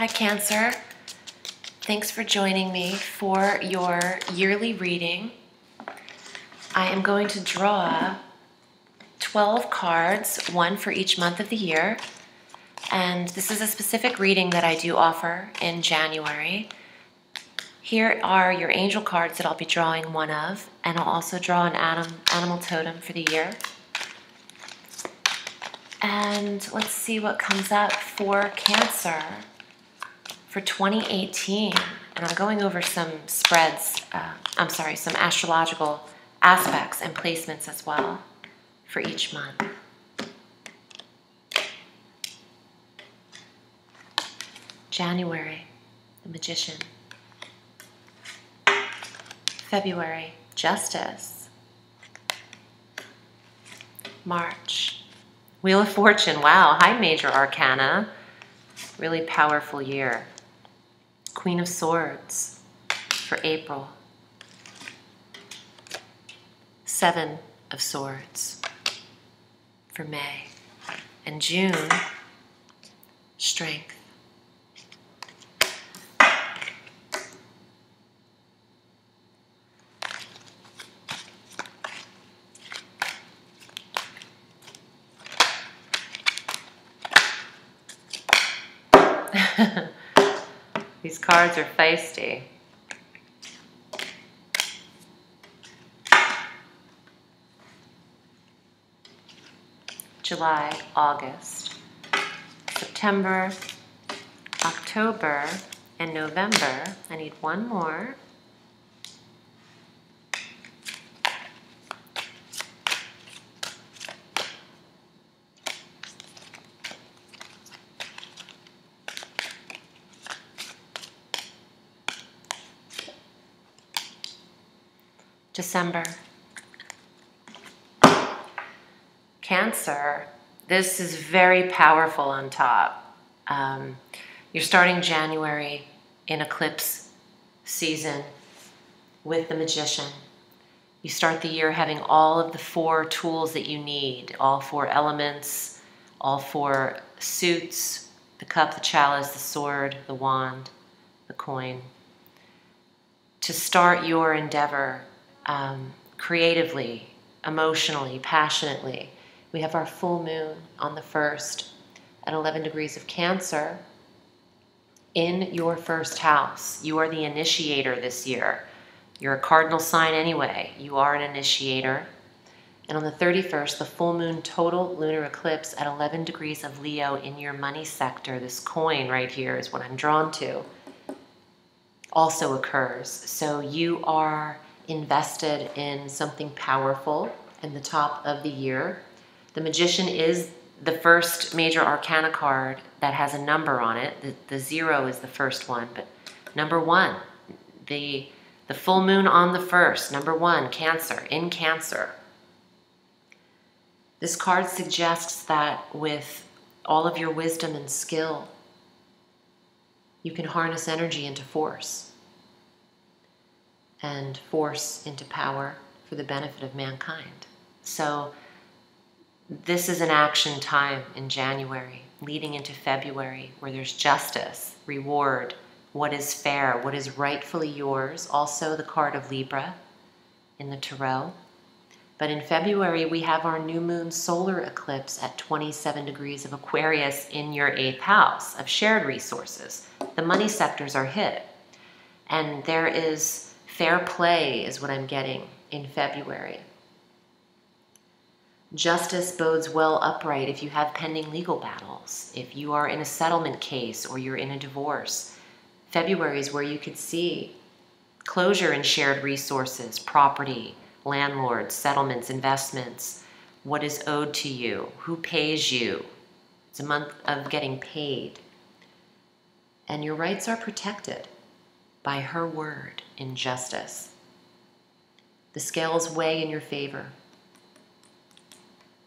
Hi Cancer, thanks for joining me for your yearly reading. I am going to draw 12 cards, one for each month of the year, and this is a specific reading that I do offer in January. Here are your angel cards that I'll be drawing one of, and I'll also draw an animal totem for the year. And let's see what comes up for Cancer for 2018. And I'm going over some spreads, some astrological aspects and placements as well for each month. January, the Magician. February, Justice. March, Wheel of Fortune. Wow, high major arcana. Really powerful year. Queen of Swords for April. Seven of Swords for May. And June, Strength. These cards are feisty. July, August, September, October, and November. I need one more. December. Cancer, this is very powerful on top. You're starting January in eclipse season with the Magician. You start the year having all of the four tools that you need, all four elements, all four suits, the cup, the chalice, the sword, the wand, the coin. To start your endeavor creatively, emotionally, passionately. We have our full moon on the 1st at 11 degrees of Cancer in your first house. You are the initiator this year. You're a cardinal sign anyway. You are an initiator. And on the 31st, the full moon total lunar eclipse at 11 degrees of Leo in your money sector. This coin right here is what I'm drawn to. Also occurs. So you are invested in something powerful in the top of the year. The Magician is the first major arcana card that has a number on it. The 0 is the first one, but number 1, the full moon on the 1st, number 1, Cancer, in Cancer. This card suggests that with all of your wisdom and skill, you can harness energy into force, and force into power for the benefit of mankind. So this is an action time in January, leading into February, where there's justice, reward, what is fair, what is rightfully yours. Also the card of Libra in the Tarot. But in February, we have our new moon solar eclipse at 27 degrees of Aquarius in your 8th house of shared resources. The money sectors are hit. And there is fair play is what I'm getting in February. Justice bodes well upright if you have pending legal battles, if you are in a settlement case or you're in a divorce. February is where you could see closure in shared resources, property, landlords, settlements, investments, what is owed to you, who pays you. It's a month of getting paid. And your rights are protected by her word in justice. The scales weigh in your favor.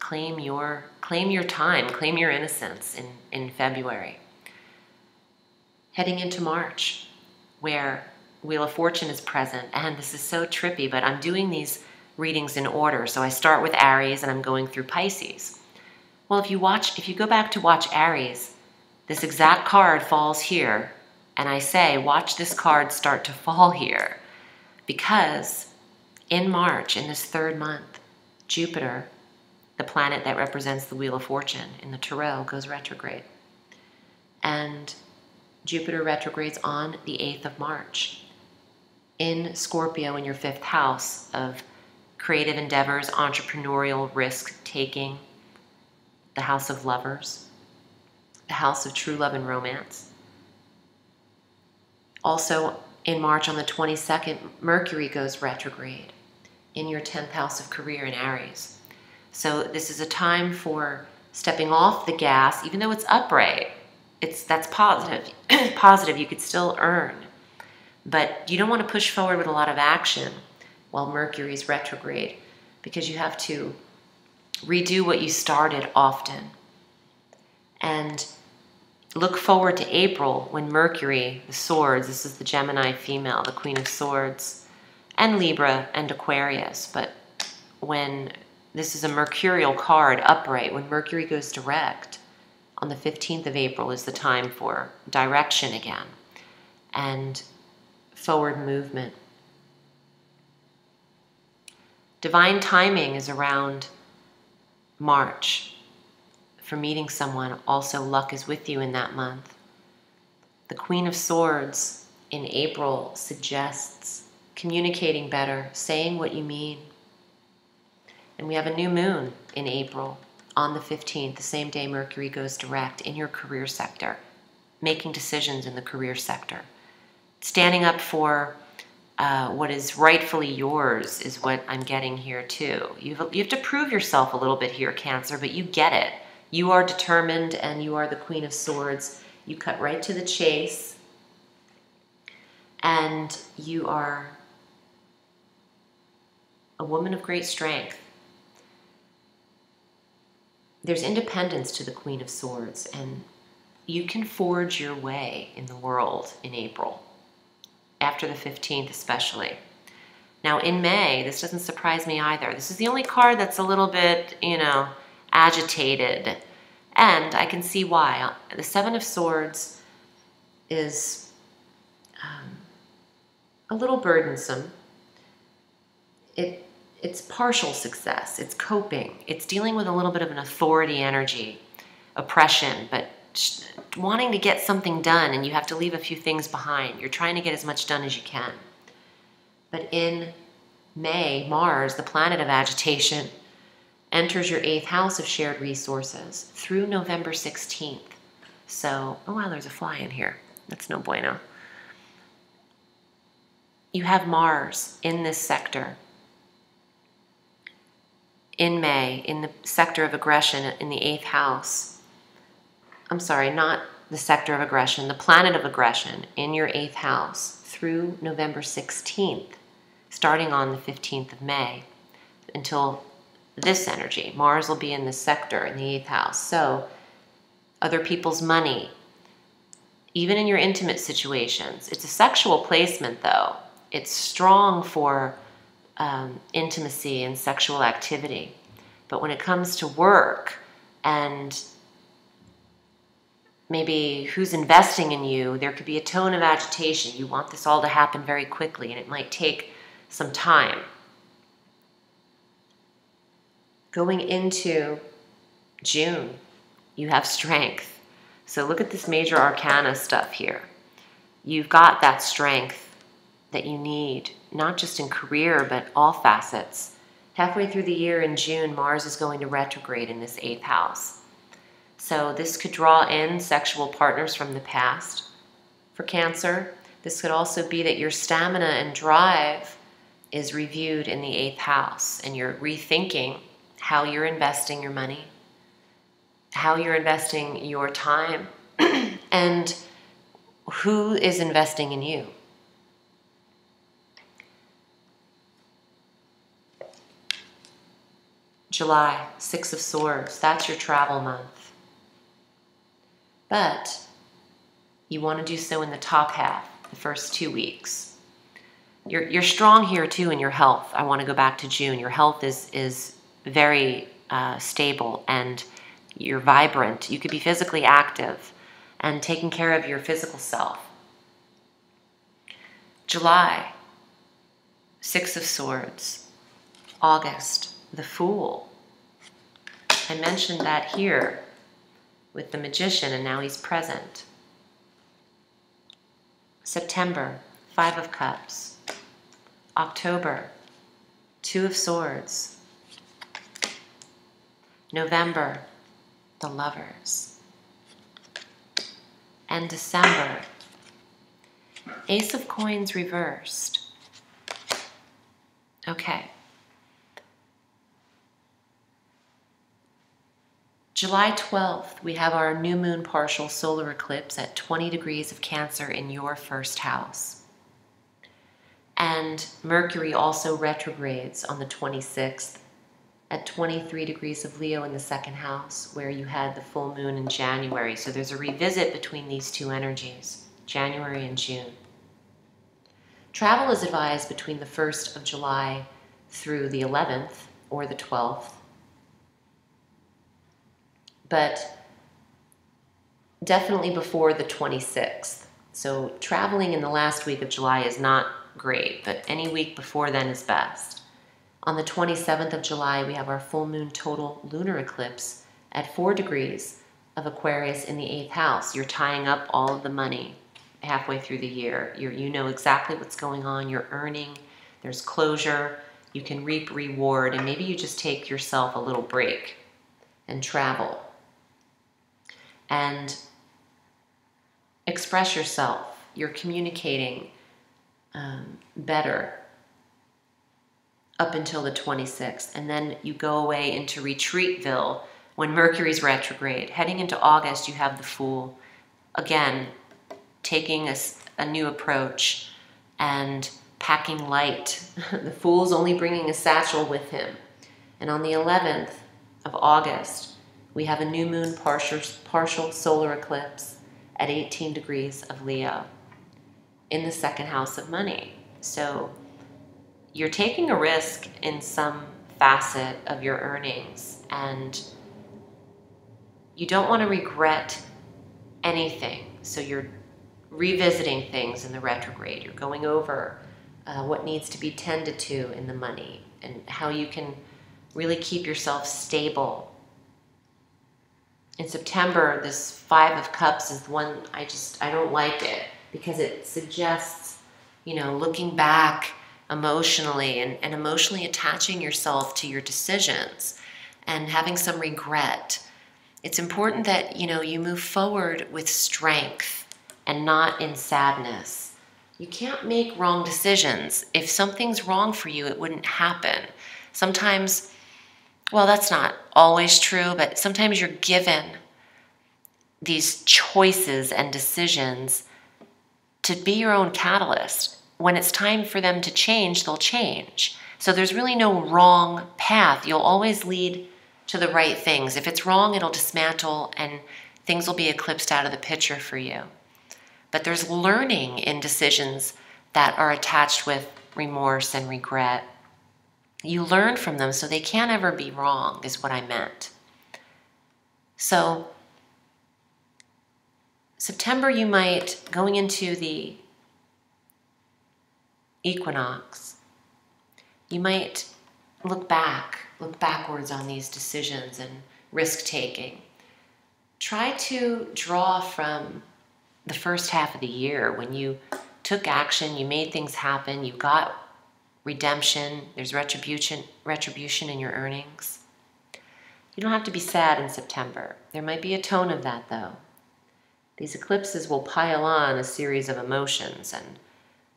Claim your time, claim your innocence in February. Heading into March, where Wheel of Fortune is present, and this is so trippy, but I'm doing these readings in order. So I start with Aries and I'm going through Pisces. Well, if you go back to watch Aries, this exact card falls here, and I say, watch this card start to fall here, because in March, in this third month, Jupiter, the planet that represents the Wheel of Fortune in the Tarot, goes retrograde. And Jupiter retrogrades on the 8th of March in Scorpio, in your 5th house of creative endeavors, entrepreneurial risk-taking, the house of lovers, the house of true love and romance. Also, in March on the 22nd, Mercury goes retrograde in your 10th house of career in Aries. So this is a time for stepping off the gas, even though it's upright. That's positive. Positive, you could still earn. But you don't want to push forward with a lot of action while Mercury is retrograde, because you have to redo what you started often. And look forward to April, when Mercury, the swords, this is the Gemini female, the Queen of Swords, and Libra and Aquarius. But when this is a mercurial card, upright, when Mercury goes direct, on the 15th of April is the time for direction again and forward movement. Divine timing is around March for meeting someone. Also, luck is with you in that month. The Queen of Swords in April suggests communicating better, saying what you mean. And we have a new moon in April on the 15th, the same day Mercury goes direct, in your career sector, making decisions in the career sector. Standing up for what is rightfully yours is what I'm getting here too. You have to prove yourself a little bit here, Cancer, but you get it. You are determined, and you are the Queen of Swords. You cut right to the chase, and you are a woman of great strength. There's independence to the Queen of Swords, and you can forge your way in the world in April, after the 15th especially. Now in May, this doesn't surprise me either. This is the only card that's a little bit, agitated, and I can see why. The Seven of Swords is a little burdensome. It's partial success. It's coping. It's dealing with a little bit of an authority energy, oppression, but wanting to get something done, and you have to leave a few things behind. You're trying to get as much done as you can. But in May, Mars, the planet of agitation, enters your 8th house of shared resources through November 16th. So, oh wow, there's a fly in here. That's no bueno. You have Mars in this sector in May, in the sector of aggression in the 8th house. I'm sorry, not the sector of aggression, the planet of aggression in your 8th house through November 16th, starting on the 15th of May until this energy. Mars will be in this sector in the 8th house. So other people's money, even in your intimate situations. It's a sexual placement though. It's strong for intimacy and sexual activity. But when it comes to work and maybe who's investing in you, there could be a tone of agitation. You want this all to happen very quickly, and it might take some time. Going into June, you have strength. So look at this major arcana stuff here. You've got that strength that you need, not just in career, but all facets. Halfway through the year in June, Mars is going to retrograde in this 8th house. So this could draw in sexual partners from the past. For Cancer, this could also be that your stamina and drive is reviewed in the 8th house, and you're rethinking how you're investing your money, how you're investing your time, and who is investing in you. July, 6 of Swords, that's your travel month. But you want to do so in the top half, the first 2 weeks. You're strong here too in your health. I want to go back to June. Your health is very stable, and you're vibrant. You could be physically active, and taking care of your physical self. July, Six of Swords. August, the Fool. I mentioned that here with the Magician, and now he's present. September, Five of Cups. October, Two of Swords. November, the Lovers. And December, Ace of Coins reversed. Okay. July 12th, we have our new moon partial solar eclipse at 20 degrees of Cancer in your first house. And Mercury also retrogrades on the 26th at 23 degrees of Leo in the second house, where you had the full moon in January. So there's a revisit between these two energies, January and June. Travel is advised between the 1st of July through the 11th or the 12th. But definitely before the 26th. So traveling in the last week of July is not great, but any week before then is best. On the 27th of July, we have our full moon total lunar eclipse at 4 degrees of Aquarius in the 8th house. You're tying up all of the money halfway through the year. You know exactly what's going on. You're earning. There's closure. You can reap reward, and maybe you just take yourself a little break and travel and express yourself. You're communicating better up until the 26th, and then you go away into Retreatville when Mercury's retrograde. Heading into August, you have the Fool. Again, taking a new approach and packing light. The Fool's only bringing a satchel with him. And on the 11th of August, we have a new moon partial solar eclipse at 18 degrees of Leo in the second house of money. So you're taking a risk in some facet of your earnings, and you don't want to regret anything. So you're revisiting things in the retrograde. You're going over what needs to be tended to in the money and how you can really keep yourself stable. In September, this Five of Cups is the one I don't like it, because it suggests, looking back emotionally and emotionally attaching yourself to your decisions and having some regret. It's important that, you move forward with strength and not in sadness. You can't make wrong decisions. If something's wrong for you, it wouldn't happen. Sometimes, well, that's not always true, but sometimes you're given these choices and decisions to be your own catalyst. When it's time for them to change, they'll change. So there's really no wrong path. You'll always lead to the right things. If it's wrong, it'll dismantle and things will be eclipsed out of the picture for you. But there's learning in decisions that are attached with remorse and regret. You learn from them, so they can't ever be wrong, is what I meant. So September, you might, going into the equinox, you might look backwards on these decisions and risk-taking. Try to draw from the first half of the year when you took action, you made things happen, you got redemption, there's retribution in your earnings. You don't have to be sad in September. There might be a tone of that, though. These eclipses will pile on a series of emotions, and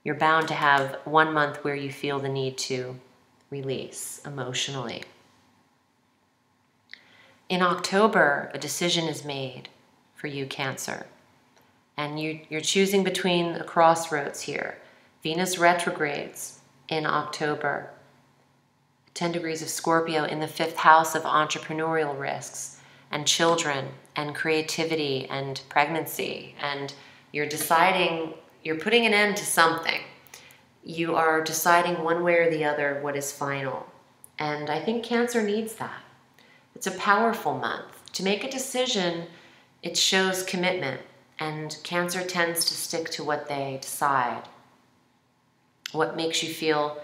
you're bound to have 1 month where you feel the need to release emotionally. In October, a decision is made for you, Cancer. And you're choosing between a crossroads here. Venus retrogrades in October. 10 degrees of Scorpio in the 5th house of entrepreneurial risks and children and creativity and pregnancy. And you're deciding, you're putting an end to something. You are deciding one way or the other what is final. And I think Cancer needs that. It's a powerful month. To make a decision, it shows commitment And Cancer tends to stick to what they decide. What makes you feel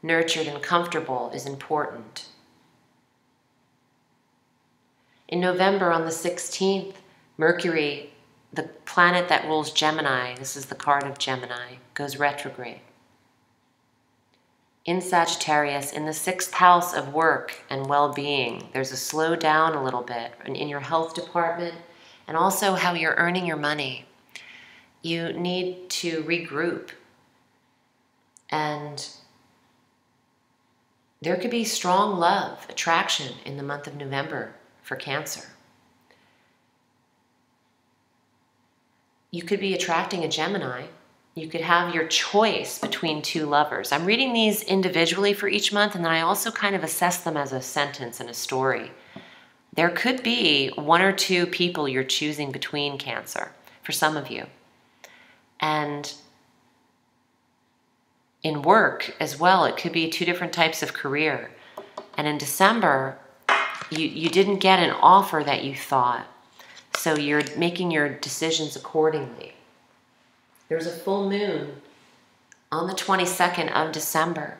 nurtured and comfortable is important. In November, on the 16th, Mercury, the planet that rules Gemini, this is the card of Gemini, goes retrograde. In Sagittarius, in the 6th house of work and well-being, there's a slow down a little bit in your health department and also how you're earning your money. You need to regroup. And there could be strong love, attraction in the month of November for Cancer. You could be attracting a Gemini. You could have your choice between two lovers. I'm reading these individually for each month, and then I also kind of assess them as a sentence and a story. There could be 1 or 2 people you're choosing between, Cancer, for some of you. And in work as well, it could be 2 different types of career. And in December, you didn't get an offer that you thought, so you're making your decisions accordingly. There's a full moon on the 22nd of December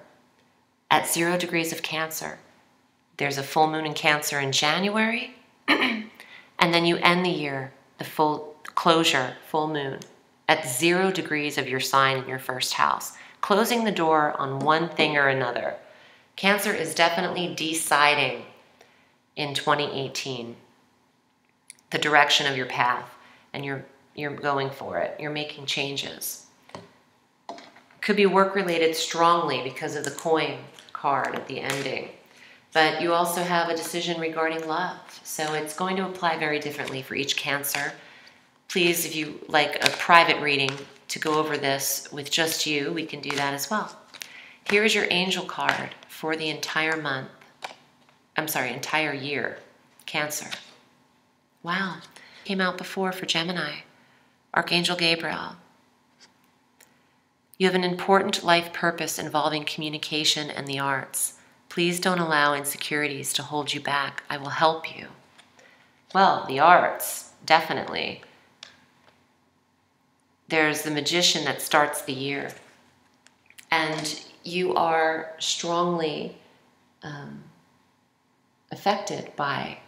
at 0 degrees of Cancer. There's a full moon in Cancer in January, and then you end the year, the full closure, full moon, at 0 degrees of your sign in your first house, closing the door on one thing or another. Cancer is definitely deciding in 2018 the direction of your path, and you're going for it. You're making changes. Could be work-related strongly because of the coin card at the ending. But you also have a decision regarding love. So it's going to apply very differently for each Cancer. Please, if you like a private reading to go over this with just you, we can do that as well. Here is your angel card for the entire month. Entire year, Cancer. Wow, came out before for Gemini. Archangel Gabriel. You have an important life purpose involving communication and the arts. Please don't allow insecurities to hold you back. I will help you. Well, the arts, definitely. There's the magician that starts the year. And you are strongly affected by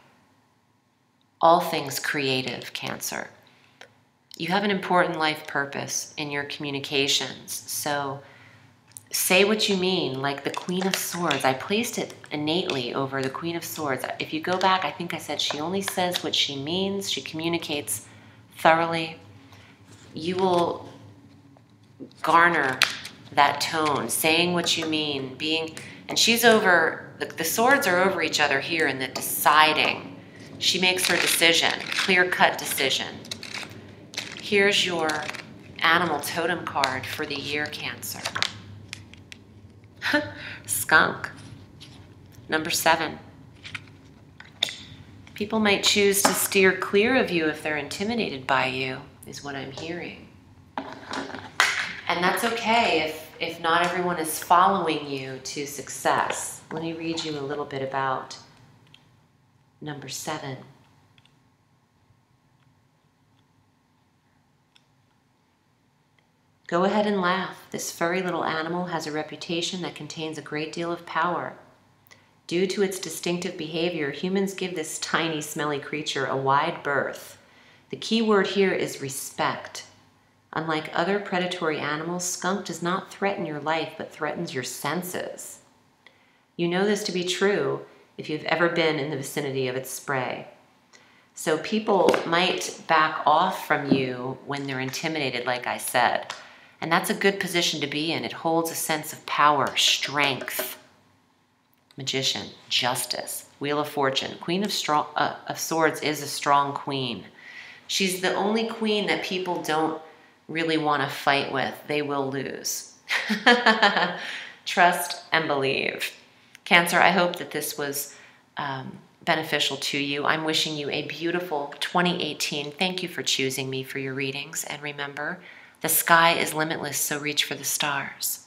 all things creative, Cancer. You have an important life purpose in your communications. So say what you mean, like the Queen of Swords. I placed it innately over the Queen of Swords. If you go back, I think I said she only says what she means. She communicates thoroughly. You will garner that tone, saying what you mean, and she's over, the swords are over each other here in the deciding. She makes her decision, clear-cut decision. Here's your animal totem card for the year, Cancer. Skunk. Number 7. People might choose to steer clear of you if they're intimidated by you, is what I'm hearing. And that's okay if not everyone is following you to success. Let me read you a little bit about number 7. Go ahead and laugh. This furry little animal has a reputation that contains a great deal of power. Due to its distinctive behavior, humans give this tiny, smelly creature a wide berth. The key word here is respect. Unlike other predatory animals, skunk does not threaten your life, but threatens your senses. You know this to be true if you've ever been in the vicinity of its spray. So people might back off from you when they're intimidated, like I said. And that's a good position to be in. It holds a sense of power, strength. Magician, justice, Wheel of Fortune. Queen of Swords is a strong queen. She's the only queen that people don't really want to fight with. They will lose. Trust and believe. Cancer, I hope that this was beneficial to you. I'm wishing you a beautiful 2018. Thank you for choosing me for your readings. And remember, the sky is limitless, so reach for the stars.